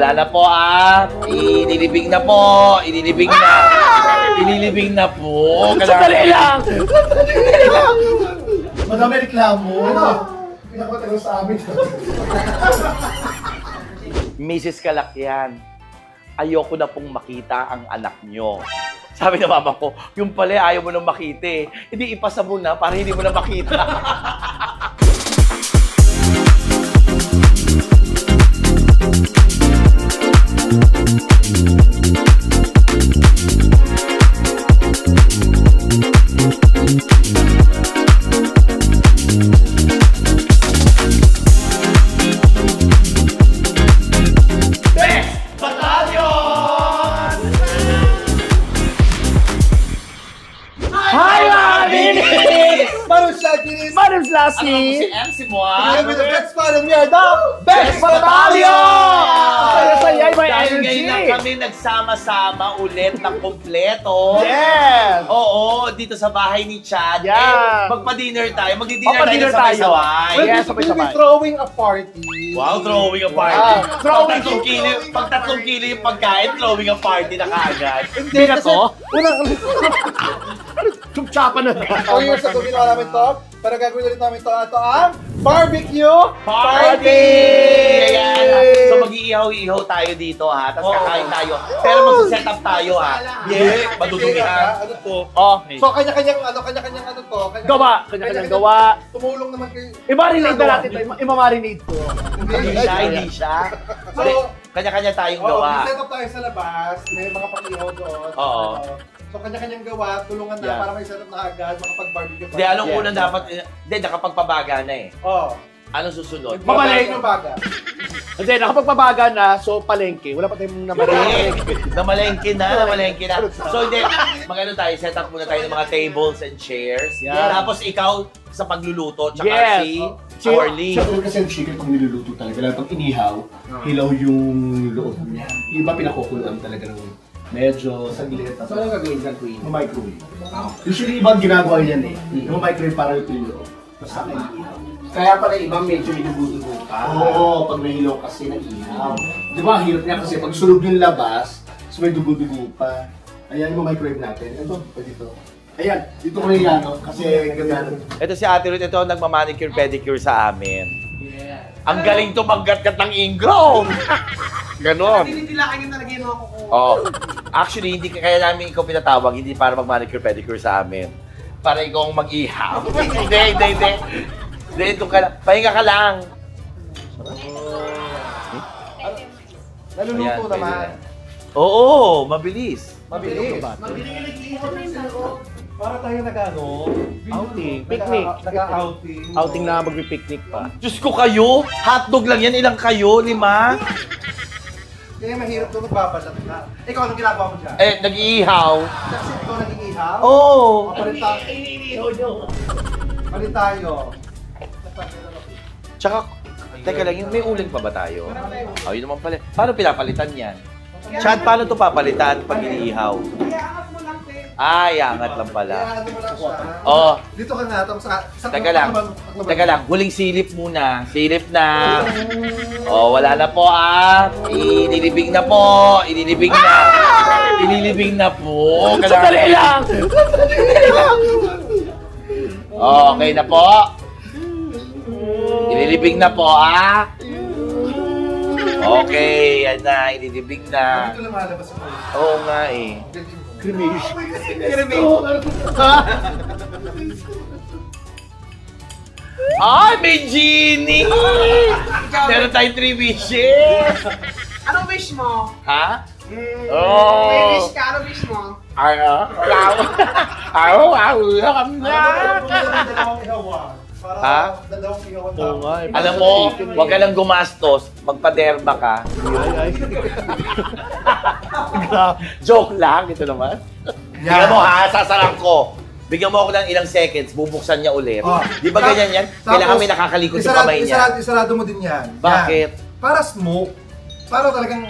wala na po Inilibing na po. Inilibing na. Inilibing na po. Sandali lang! Sandali lang! Madami reklamo. Ano? Pinakatagal sa amin. Mrs. Kalakyan, ayoko na pong makita ang anak nyo. Sabi na mama ko, yung pala ayaw mo nang makita eh. Hindi, ipasa mo na para hindi mo na makita. Madam Lassie! Si MC mo ah! With the best fan here, the Best Battalion! Saya may Dahil energy! ngayon na kami nagsama-sama ulit ng kompleto. Yes! Oo, dito sa bahay ni Chad. Yeah. Magpa-dinner tayo. Magdi-dinner tayo Magpa-dinner na sabay-sabay. Yes, We'll be sabay-sabay. throwing a party. Wow, throwing a party. Pag 3 kilo yung pagkain, throwing a party na kaagad. Hindi na to? Unang... Chupchapan na. 4 years ago ginawa namin to, pero gagawin ulit namin to. Ito ang barbecue Party! Ayan. So mag-iihaw-ihaw tayo dito ha, tapos kakain tayo. Pero mag-set up tayo ha. Yeah, madudumihan. Ano to? Okay. So kanya-kanyang ano to. Gawa. Kanya-kanyang gawa. Tumulong naman kayo. I-marinate na natin ito. I-marinate ko. Hindi siya. So, Kanya-kanya tayong Oo, gawa. set up tayo sa labas, may mga pang-ihaw doon. Oo. So kanya-kanyang gawa, tulungan na para may set up na agad, makapag-barbecue. Hindi, anong unang dapat, hindi, nakapagpabaga na eh. Oo. Anong susunod? Mamalengke. Ng baga. Hindi, nakapagpabaga na, so palengke. Wala pa tayong namalengke. Namalengke na. So hindi, mag-ano tayo, set up muna tayo ng mga tables and chairs. Yeah. Tapos ikaw sa pagluluto, tsaka Yes. si Orly. Siya talaga kasi ang chicken pag niluluto talaga. Lalo pag inihaw, hilaw yung loob niya. Yung iba pinakukuluan talaga ng medyo saglit. So, ano gagawin sa queen? Microwave. Usually, ibang ginagawa yan eh. Yung microwave para yung loob. Tapos sa akin, ihaw. Kaya pala ibang medyo minubudugo pa. Oo, pag may hilaw kasi nag-ihaw. Di ba, hirap niya kasi pag sunog yung labas, so may dugo-dugo pa. Ayan yung microwave natin. Ito, pwede ito. Ayan, dito ko rin yan, kasi ganda. Ito si Ate Ruth, ito ang nagmamanicure pedicure sa amin. Ang galing tumanggat-gat ng ingrown. Ganon. Tinitilaan yung talaga yung mga kuko. Oh, actually, hindi kaya namin ikaw pinatawag, hindi para mag-manicure pedicure sa amin. Para ikaw mag-ihaw. Hindi. Ito ka lang. Pahinga ka lang. Naluluto Ayan, naman. Oo, mabilis. Mabilis. Para tayo Outing. Picnic. Nag-outing. Outing na magpi-picnic pa. Diyos ko kayo, hotdog lang yan. Ilang kayo? 5? Kaya mahirap doon magbabalat na. Ikaw, anong ginagawa mo dyan? Nag-iihaw. Kasi ikaw nag-iihaw? Oo. Palit tayo. Tsaka, teka lang, may uling pa ba tayo? Oh, yun naman pala. Paano pinapalitan yan? Chad, paano ito papalitan pag iniihaw? Angat lang pala. Kaya ano mo lang siya. Oh, Dito ka nga, tapos teka lang, huling silip muna. Silip na. Oh, wala na po Inilibing na po. Inilibing na. Inilibing na po. Sandali lang! Sandali lang! Okay na po. Inilibing na po, Okay, yan na. Inilibing na. Dito lumalabas ako. Oo nga eh. Cremation. Ay, may genie! Meron tayong 3 wishes! Anong wish mo? Ha? May Oh! wish ka, anong wish mo? Ha? Dalawang ihawan Oo nga. Alam mo, wag ka lang gumastos, magpaderma ka. Ay. Joke lang, ito naman. Bigyan mo ha, sasalang ko. Bigyan mo ako ng ilang seconds, bubuksan niya ulit. Oh. Di ba ganyan yan? Kailangan may nakakalikod yung kamay niya. Isarado mo din yan. Bakit? Yan. Para smoke. Para talagang,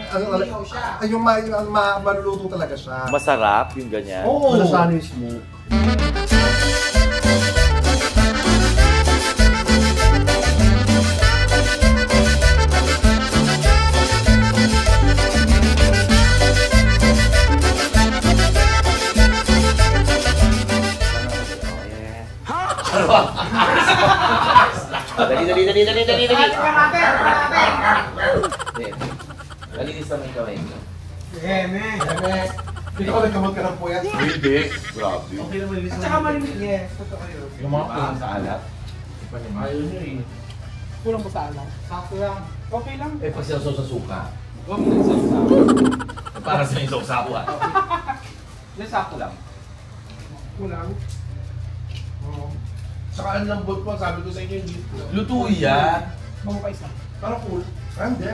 yung maluluto talaga siya. Masarap yung ganyan. Oo. Malasano yung smoke. dali. Natin! Malinis naman yung kamay ko. Hindi ko nagkamot ka ng puyat. Hindi. Grabe. Tsaka malimit. Yes, totoo yun. Yung mga kulang sa alat. Ayaw niya eh. Kulang ba sa alam? Sakto lang. Okay lang. Eh, pag sinasaw sa suka. Huwag mo nagsasaw. Para sa yung sausawan. Hindi, sakto lang. Kulang. Oo. Saka ang lambot ko, sabi ko sa inyo, hindi. Luto yan. Bago pa isa. Parang cool. Ah, hindi.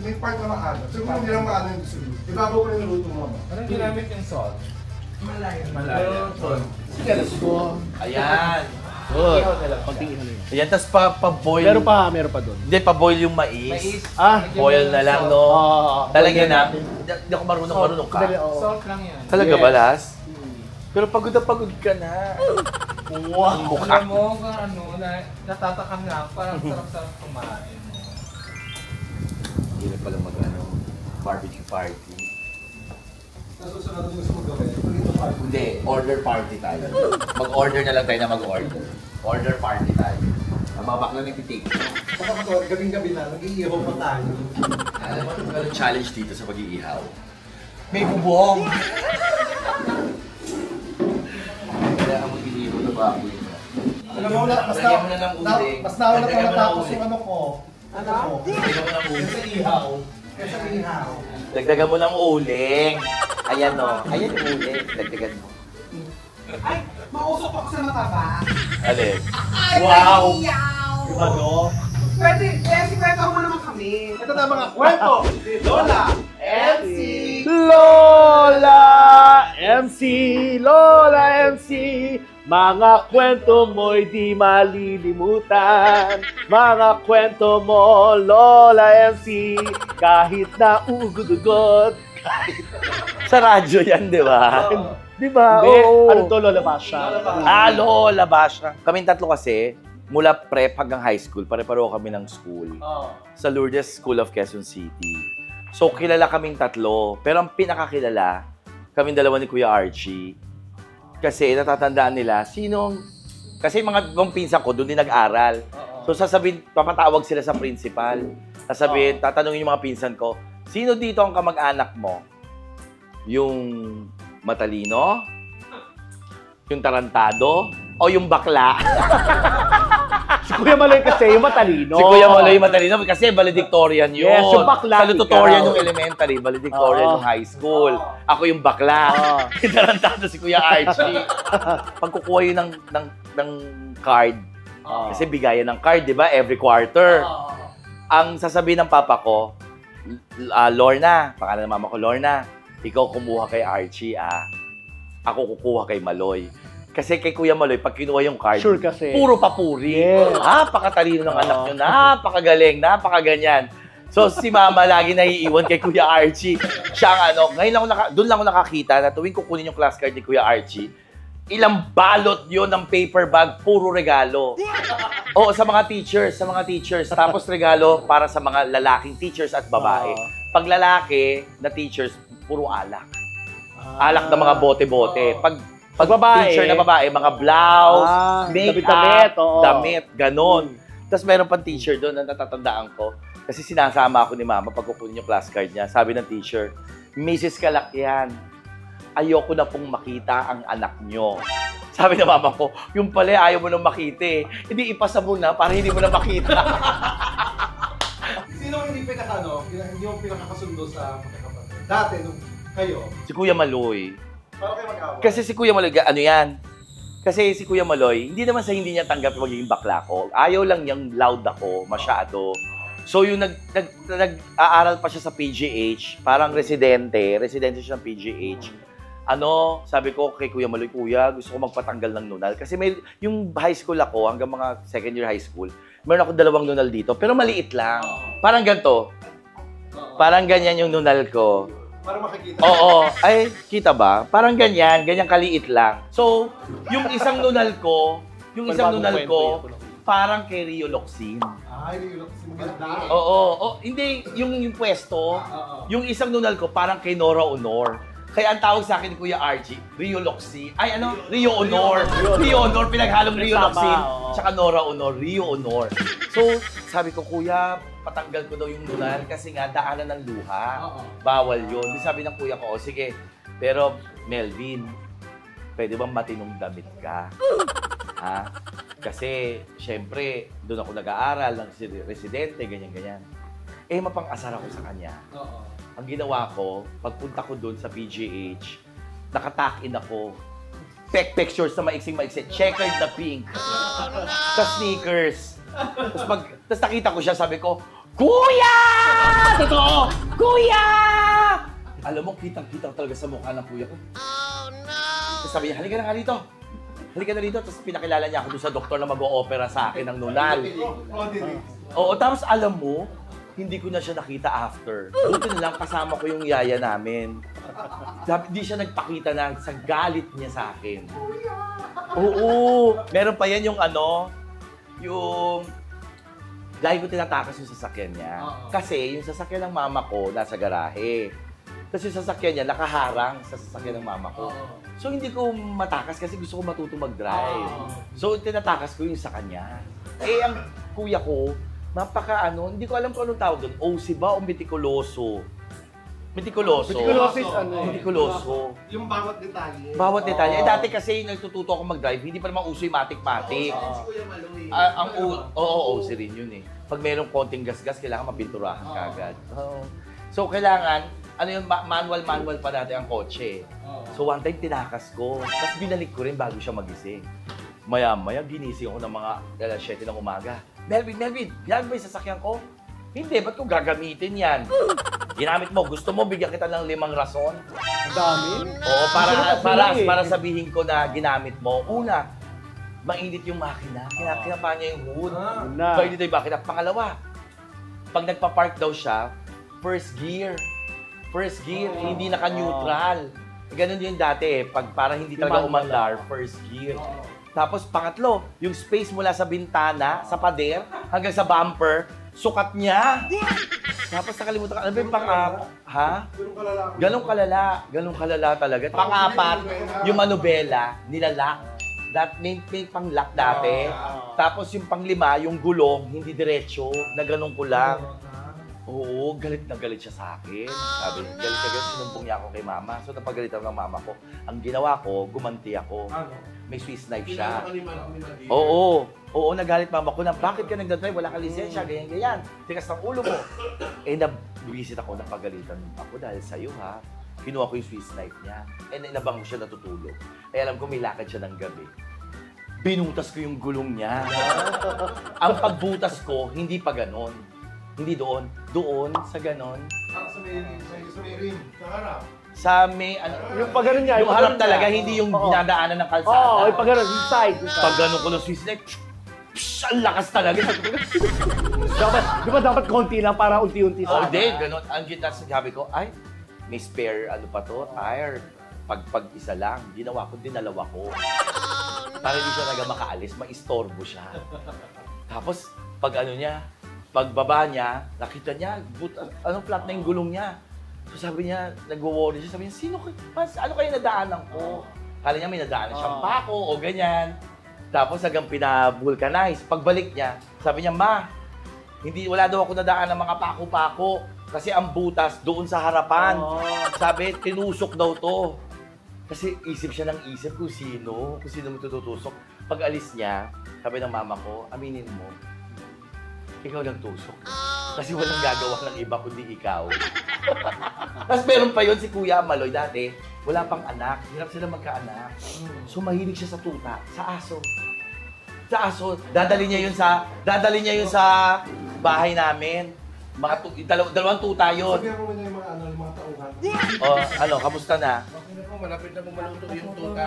May part na maalat. Siguro hindi lang maalat yung gusto nyo. Ibabaw ko yung luto mo. Anong ginamit yung salt? Malaya. Malaya. Sige, let's go. Ayan. Good. Konting ihaw na yun. Ayan, tapos pa-boil. Meron pa doon. Hindi, pa-boil yung mais. Mais. Ah, Boil na lang, no? Talagyan na. natin. Hindi ako marunong ka. Dali, oo. Salt lang yan. Talaga ba, Las? Pero pagod na pagod ka na. Wow. Alam mo kung ano, natatakam na, parang sarap-sarap kumain. Hindi na pala barbecue party. Nasusunod ang gusto mo gawin. Dito party. Hindi, order party tayo. Mag-order na lang tayo na mag-order. Order party tayo. Ang mga bakla ng pitik. Kapag gabing-gabi na, nag-iihaw pa tayo. Alam mo, anong challenge dito sa pag-iihaw? May bubong! Kaya ang mag-iihaw na baboy mo. Alam mo, Lagyan mo na ng uling. mas nauna pa Lagyan mo ng natapos uling. yung ano ko. Ano? Lagyan mo ng uling. Kasi ihaw. Kasi ihaw. Dagdagan mo ng uling. Ayan o. Ayan yung uling. Dagdagan mo. Ay, mausok ako sa mataba. Alin? Wow! Yaw! Ano? Pwede, kwento mo naman kami. Ito na mga kwento ni Lola MC. Lola MC, Lola MC, mga kwento mo'y di malilimutan. Mga kwento mo, Lola MC, kahit na ugod-ugod. Sa radyo yan, di ba? Di ba? Hindi, Oo. ano to, Lola Basha? Lola Basha. Kaming tatlo kasi, mula prep hanggang high school, pare-pareho kami ng school. Sa Lourdes School of Quezon City. So, kilala kaming tatlo. Pero ang pinakakilala, kaming dalawa ni Kuya Archie. Kasi natatandaan nila, kasi mga ibang pinsan ko, doon din nag-aral. So, sasabihin, papatawag sila sa principal. Sasabihin, tatanungin yung mga pinsan ko, sino dito ang kamag-anak mo? Yung matalino? Yung tarantado? O yung bakla? Si Kuya Maloy kasi, yung matalino. Si Kuya Maloy yung matalino kasi valedictorian yun. Yes, yung bakla, Salutatorian ikaw. yung elementary, valedictorian yung high school. Ako yung bakla. Yung tarantado si Kuya Archie. Pagkukuha yun ng card, kasi bigayan ng card, di ba? Every quarter. Ang sasabihin ng papa ko, Lorna, pangalan ng mama ko, Lorna, ikaw kumuha kay Archie, Ako kukuha kay Maloy. Kasi kay Kuya Maloy, pag kinuha yung card, Sure kasi. puro papuri. Yes. Napakatalino ng anak nyo, napakagaling, napakaganyan. So si Mama lagi naiiwan kay Kuya Archie. Siya ang ngayon doon lang ako nakakita na tuwing kukunin yung class card ni Kuya Archie, ilang balot yon ng paper bag, puro regalo. Oo, sa mga teachers. Tapos regalo para sa mga lalaking teachers at babae. Pag lalaki na teachers, puro alak. Alak na mga bote-bote. Pag babae, teacher na babae, mga blouse, damit-damit, oo. damit, ganon. Tapos meron pang teacher doon na natatandaan ko. Kasi sinasama ako ni Mama pag kukunin yung class card niya. Sabi ng teacher, Mrs. Kalakyan, ayoko na pong makita ang anak nyo. Sabi ng Mama ko, yung pala ayaw mo nang makita eh. Hindi, ipasa mo na para hindi mo na makita. Sino ang hindi hindi mo pinakakasundo sa magkakapatid? Dati, nung kayo, Si Kuya Maloy. paano kayo mag-away? Kasi si Kuya Maloy, ano yan? Kasi si Kuya Maloy, hindi naman sa hindi niya tanggap magiging bakla ko. Ayaw lang niyang loud ako, masyado. So yung nag-aaral pa siya sa PGH, parang residente siya ng PGH. Sabi ko kay Kuya Maloy, Kuya, gusto ko magpatanggal ng nunal. Kasi yung high school ako, hanggang mga second year high school, meron ako 2 nunal dito, pero maliit lang. Parang ganito. Parang ganyan yung nunal ko. Para makikita. Oo. Ay, kita ba? Parang ganyan kaliit lang. So, yung isang nunal ko, parang kay Rio Locsin. Ay, hindi kasi maganda. Oo. Hindi, yung pwesto, yung isang nunal ko, parang kay Nora Honor. Kaya ang tawag sa akin ni Kuya Archie, Rio Loxi. Ay ano? Rio Honor. Rio Honor, pinaghalong Rio Loxin. Tsaka Nora Honor, Rio Honor. So, sabi ko, Kuya, patanggal ko daw yung lunar kasi nga daanan ng luha. Bawal yun. Di sabi ng kuya ko, sige. Pero, Melvin, pwede bang matinong damit ka? Ha? Kasi, syempre, doon ako nag-aaral, ng residente, ganyan-ganyan. Eh, mapang-asar ako sa kanya. Ang ginawa ko, pagpunta ko doon sa PGH, nakatakin ako. Pek shorts na maiksing-maiksi, checkered na pink. Sa sneakers. Tapos nakita ko siya, sabi ko, Kuya! Totoo! Kuya! Alam mo, kitang-kita talaga sa mukha ng kuya ko. Oh, no! Tapos sabi niya, halika na nga dito. Halika na dito. Tapos pinakilala niya ako doon sa doktor na mag-o-opera sa akin ng nunal. Oo, tapos alam mo, hindi ko na siya nakita after. Buti na lang kasama ko yung yaya namin. Hindi siya nagpakita na sa galit niya sa akin. Oo, meron pa yan yung ano, yung lagi ko tinatakas yung sasakyan niya. Kasi yung sasakyan ng mama ko nasa garahe. Kasi yung sasakyan niya nakaharang sa sasakyan ng mama ko. So hindi ko matakas kasi gusto ko matuto mag-drive. So tinatakas ko yung sa kanya. Eh ang kuya ko, hindi ko alam kung anong tawag doon. OC ba o metikuloso? Metikuloso. Meticulosis, ano eh. Metikuloso. Yung bawat detalye. Bawat detalye. Eh dati kasi nagtututo ako mag-drive, hindi pa naman uso yung matik-matik. Kuya Maloy. OC rin yun eh. Pag mayroong konting gas-gas, kailangan mapinturahan kagad. So kailangan, manual pa dati ang kotse. So one time tinakas ko, tapos binalik ko rin bago siya magising. Maya-maya, ginising ako ng mga 7 ng umaga. Melvin, yan ba yung sasakyan ko? Hindi, ba't ko gagamitin yan? Ginamit mo, gusto mo, bigyan kita ng 5 rason? Ang dami. Oo, para sabihin ko na ginamit mo. Una, mainit yung makina. Kinapa niya yung hood. Mainit yung makina. Pangalawa, pag nagpa-park daw siya, first gear. First gear, hindi naka-neutral. Ganun yun dati eh. Para hindi talaga umandar, first gear. Tapos pangatlo, yung space mula sa bintana, sa pader, hanggang sa bumper, sukat niya. Tapos nakalimutan ka, ano ba yung ha? Ganun kalala talaga. Pang-apat, yung manubela, nilalak. May pang-lock dati. Tapos yung pang-5, yung gulong, hindi diretso, na ganun ko lang. Oo, galit na galit siya sa akin. Sabi, galit, sinumbong niya ako kay mama. So napagalitan ng mama ko. Ang ginawa ko, gumanti ako. May Swiss knife siya. Oo, nagalit mama ko na, bakit ka nagdadrive? Wala ka lisensya, ganyan. Tikas ng ulo mo. Eh, nabisit ako, napagalitan ako dahil sa'yo ha. Kinuha ko yung Swiss knife niya. And inabang ko siya natutulog. Eh, alam ko may lakad siya ng gabi. Binutas ko yung gulong niya. Ang pagbutas ko, hindi pa ganon. Hindi doon. Doon, sa ganon. Sa may rim, sa harap. Sa may, Yung pag gano'n niya. yung harap talaga, hindi yung dinadaanan ng kalsada. Oo, yung pag gano'n, yung side. Pag gano'n ko ng Swiss knife, ang lakas talaga. Di ba dapat konti lang para unti-unti Oh, sana? din, gano'n. Ang gitna, sabi ko, ay, may spare, ano pa to, tire. Pag isa lang, ginawa ko, dinalawa ko. Para hindi siya naga makaalis, maistorbo siya. Tapos, pag ano niya, pagbaba niya, nakita niya, anong flat na yung gulong niya. So sabi niya, nagwo-worry siya, sabi niya, ano kayo nadaanan ko? Kala niya may nadaanan siyang pako o ganyan. Tapos hanggang pinavulcanize. Pagbalik niya, sabi niya, Ma, wala daw ako nadaan ng mga pako-pako. Kasi ang butas doon sa harapan. Sabi, tinusok daw to. Kasi isip siya ng isip kung sino mo tutusok. Pag alis niya, sabi ng mama ko, aminin mo, ikaw nagtusok. Kasi walang gagawa ng iba kundi ikaw. Tapos meron pa yun si Kuya Maloy dati, wala pang anak, hirap sila magkaanak. So mahilig siya sa tuta, sa aso. Sa aso, dadali niya yun sa bahay namin. Dalawang tuta yun. Sabihan mo na yung mga tauhan. Kamusta na? Okay na po, malapit na po maluto yung tuta.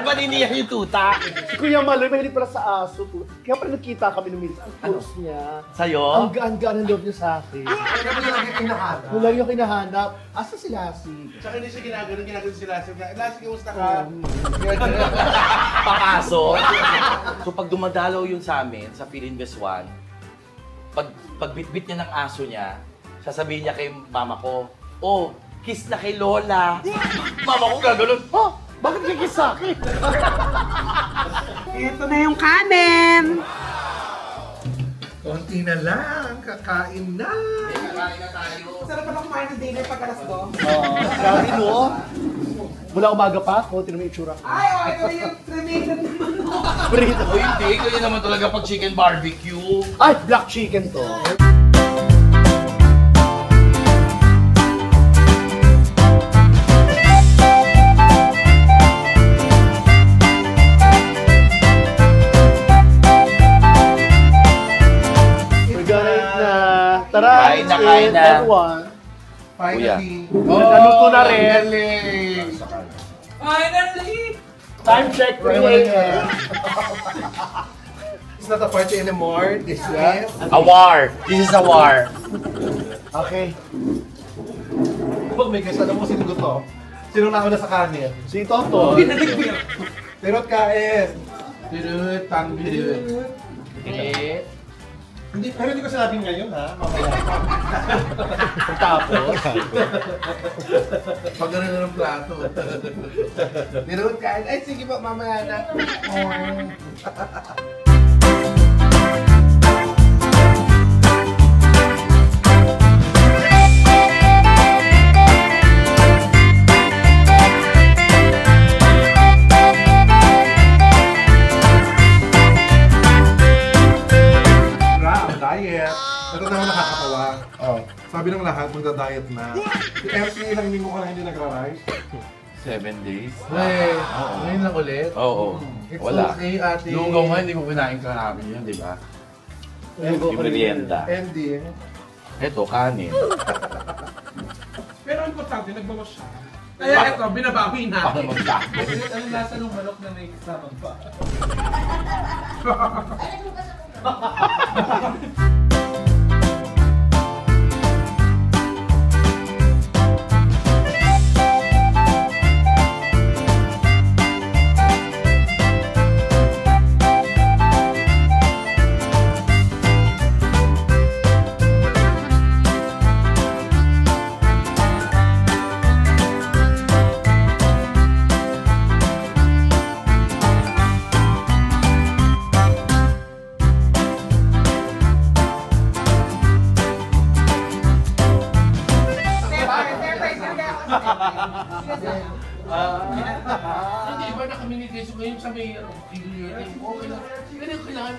Maniniya yung tuta! Si Kuya Maloy, mahilig pala sa aso. Kaya pala nakita kami nung minsan, ang pulse niya. Sa'yo? Ang gaan-gaan ang loob niya sa akin. Kaya mo lagi kinahanap. Nung lagi yung kinahanap, asa si Lassie? Tsaka hindi siya ginagano si Lassie. Lassie, kamusta ka? Pang-aso. So pag dumadalaw yun sa amin, sa Philinvest 1, pag bitbit niya ng aso niya, sasabihin niya kay mama ko, kiss na kay Lola. Mama ko gaganon, ha? Bakit ka kiss sa akin? Ito na yung kanin. Konti na lang, kakain na. Sarap pa kumain ng dinner pag alas 2. Grabe no? Mula umaga pa, konti naman yung itsura. Ay, yung cremated naman. Burrito. O hindi, kaya naman talaga pag chicken barbecue. Ay, black chicken to. Tara, Kain na. everyone. Finally. Naluto na rin. Finally! Time check, 3 a.m. It's not a party anymore. This is A war. This is a war. Okay. Pag may guess, alam mo sino to? Sino nauna sa kanin? Si Toto. Pero kain. Birut, pang birut. Hindi, pero hindi ko sinabing ngayon ha. Mamaya. Pagtapos. Pag gano'n na ng plato. Birut, kain. Ay, sige po, mamaya na. Diet. Ito naman nakakatawa. Sabi ng lahat, magda-diet na. Si MC, ilang linggo ka na hindi nagra-rice. 7 days. Wey, ngayon lang ulit. Oo. It's Wala. okay, ate. Lugaw nga, hindi ko kinain karami yun, di ba? Yung merienda. Ending. Ito, kanin. Pero importante, nagbawas siya. Kaya ito, binabawi Ako natin. magsabi. Ano lasa ng manok na may kasama pa? Hindi ba na kami ni Deso ngayon sa may okay lang. Hindi ko kailangan.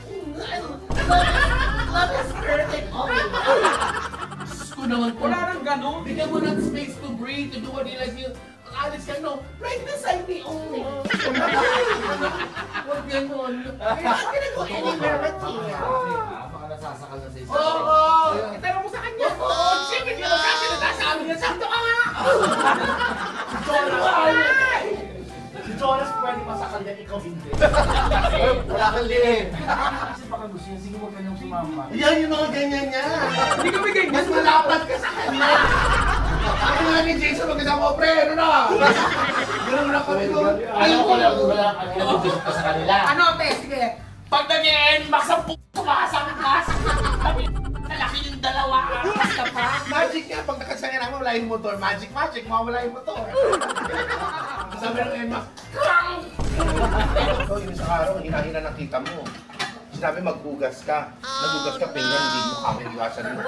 Ko naman po. Wala nang gano'n. Bigyan mo ng space to breathe, to do what you like. Alis ka, no? Right beside me only. Huwag gano'n. Kailangan ka na go anywhere but here. Baka nasasakal na sa isa. Oo! Itanong mo sa kanya. Oo! Siyempre, hindi mo sa akin. Nasa amin na. Sakto ka nga! Si Jonas pwede masakal yan, ikaw hindi. Wala kang liit. Kasi baka gusto niya, sige huwag ka nang sumama. Yan yung mga ganyan niya. Hindi kami ganyan. Mas malapad ka sa kanya. Ako nga ni Jason, magkasama ko, pre, ano na? Ganun na kami doon. Alam ko lang, wala kang nabibigit ka sa kanila. Ano, te? Sige. Pag nag-e-NMAX ang sumakasangkas, nalaki yung dalawa. Basta pa. Magic nga, pag nakasaya namin, wala yung motor. Magic, mawala yung motor. Sabi ng Emma, Ito, yung isang araw, hinahina ng kita mo. Sinabi maghugas ka. Naghugas ka, pinggan, hindi mo kami iwasan mo.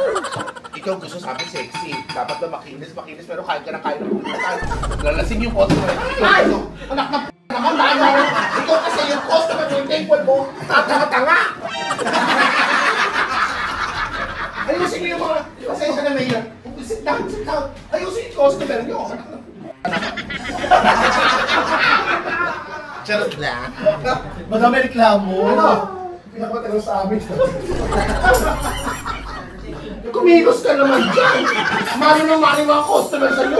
Ikaw gusto sabi sexy. Dapat na makinis, pero kain ka ng kain ng pumuntan. Lalasing yung photo mo. Ikaw gusto, anak na naman, dahil ikaw kasi yung customer yung table mo, tatanga-tanga. Ayusin mo yung mga, pasensya na mayor. Sit down. Ayusin yung customer nyo. Charot lang. Madami reklamo. Ano? Pinapatagal sa amin. Kumilos ka naman dyan! Mano na mano mga customer sa'yo!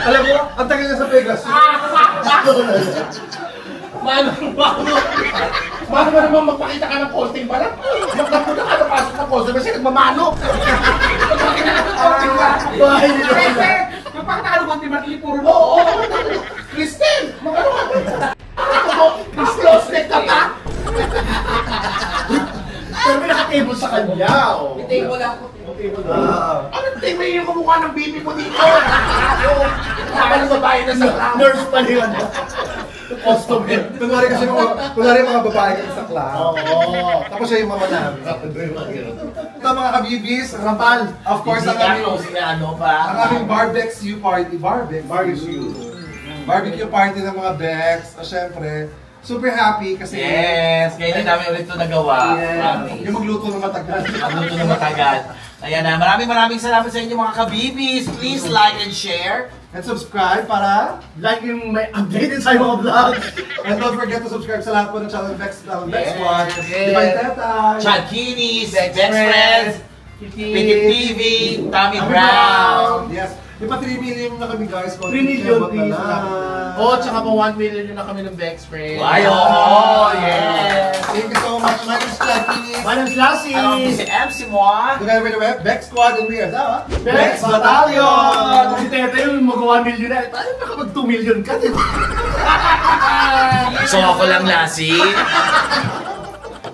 Alam mo, ang tagal niya sa Vegas. Mano ba naman magpakita ka ng costing pala? Magkapunta ka na pasok ng customer siya nagmamano! Magpakita ka ng costing ba? Bahay nila. Pwede! Magpakatalo ko, di ba? Puro mo. Oo! Christine! Magano ka? Ako mo, close neck ka pa? Pero may naka-table sa kanya, oh. Table ako. Anong tayo may yung mukha ng baby mo dito. Parang babae na sa club. Nurse pa rin. Customer. Kunwari kasi mga babae kasi sa club. Oo. Tapos siya yung mama namin. Ito mga kabibis, Rapal. Of course, ang aming barbecue party. Barbecue party ng mga Bex. Siyempre, super happy kasi... Yes! Ngayon na namin ulit ito nagawa. Yes. Yung magluto ng matagal. Magluto ng matagal. Ayan na, maraming salamat sa inyo mga kabibis. Please like and share. And subscribe para... Like yung may updated sa mga vlogs. And don't forget to subscribe sa lahat po ng channel Bex Squad. Divine Teta. Chad Kinis, Bex Friends, Pickip TV, Tommy Brown. Yes. Di ba 3 million na kami guys? 3 million please. Oh, tsaka pa 1 million yun na kami ng Bex Friends. Ay, oo! Yes! Thank you so much. My name is Chad Kinis. My name's Lassie. Ano si MC mo? Together with the Bex Squad and we are the Bex Battalion! Si Tete yung mag-1 million na. Tayo nakapag 2 million ka, di ba? So ako lang, Lassie.